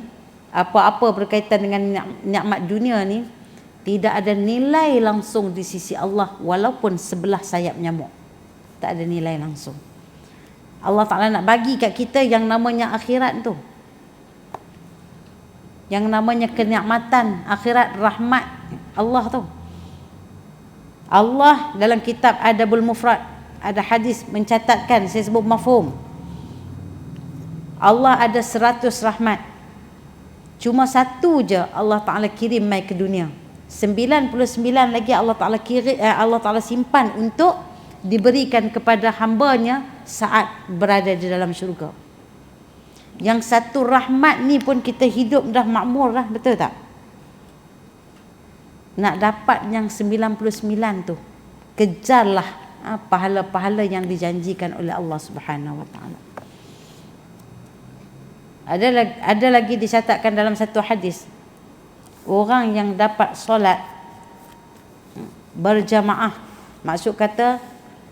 [SPEAKER 1] apa-apa berkaitan dengan nikmat dunia ni, tidak ada nilai langsung di sisi Allah, walaupun sebelah sayap nyamuk. Tak ada nilai langsung. Allah Ta'ala nak bagi kat kita yang namanya akhirat tu, yang namanya kenikmatan akhirat, rahmat Allah tu. Allah dalam kitab Adabul Mufrad, ada hadis mencatatkan, saya sebut mafhum, Allah ada 100 rahmat, cuma satu je Allah Ta'ala kirim mai ke dunia. 99 lagi Allah Ta'ala Allah Ta'ala simpan untuk diberikan kepada hambanya saat berada di dalam syurga. Yang satu rahmat ni pun kita hidup dah makmur dah, betul tak? Nak dapat yang 99 tu, kejarlah pahala-pahala yang dijanjikan oleh Allah Subhanahu Wa Ta'ala. Ada lagi dicatatkan dalam satu hadis, orang yang dapat solat berjamaah, maksud kata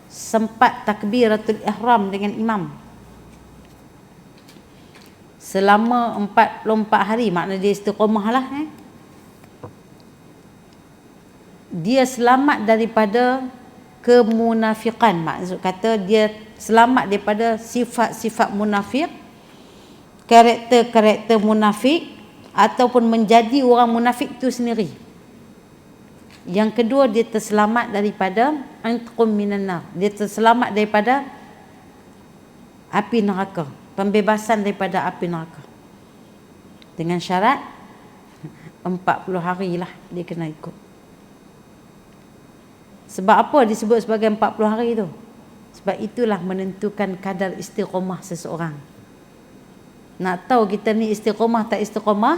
[SPEAKER 1] sempat takbiratul ihram dengan imam selama 44 hari, makna dia istiqamah lah. Dia selamat daripada kemunafikan, maksud kata dia selamat daripada sifat-sifat munafik, karakter-karakter munafik, ataupun menjadi orang munafik itu sendiri. Yang kedua, dia terselamat daripada antqum minan nar, dia terselamat daripada api neraka, pembebasan daripada api neraka, dengan syarat 40 hari lah dia kena ikut. Sebab apa disebut sebagai 40 hari tu? Sebab itulah menentukan kadar istiqamah seseorang. Nak tahu kita ni istiqamah tak istiqamah,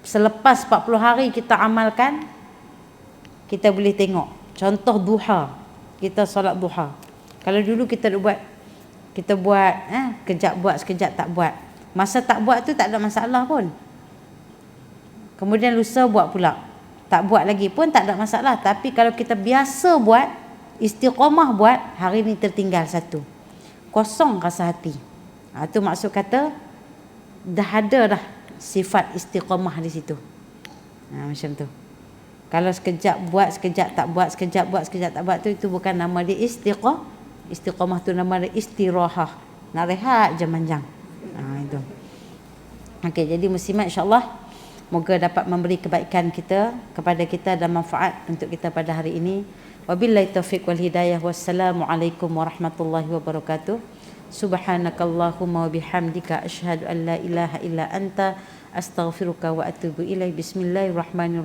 [SPEAKER 1] selepas 40 hari kita amalkan, kita boleh tengok. Contoh duha, kita solat duha. Kalau dulu kita buat kejap buat, sekejap tak buat. Masa tak buat tu tak ada masalah pun. Kemudian lusa buat pula, tak buat lagi pun tak ada masalah. Tapi kalau kita biasa buat, istiqamah buat, hari ni tertinggal satu, kosong rasa hati. Itu maksud kata dah ada dah sifat istiqamah di situ. Macam tu. Kalau sekejap buat, sekejap tak buat, sekejap buat, sekejap tak buat tu, itu bukan nama dia istiqamah. Istiqamah tu nama dia istirahah. Nak rehat je manjang. Itu. Okey, jadi muslimat insya-Allah, moga dapat memberi kebaikan kepada kita dan manfaat untuk kita pada hari ini. Wabillahi taufiq wal hidayah. Wassalamualaikum warahmatullahi wabarakatuh. Subhanakallahumma wa bihamdika asyhadu an la ilaha illa anta astaghfiruka wa atubu ilaik. Bismillahirrahmanirrahim.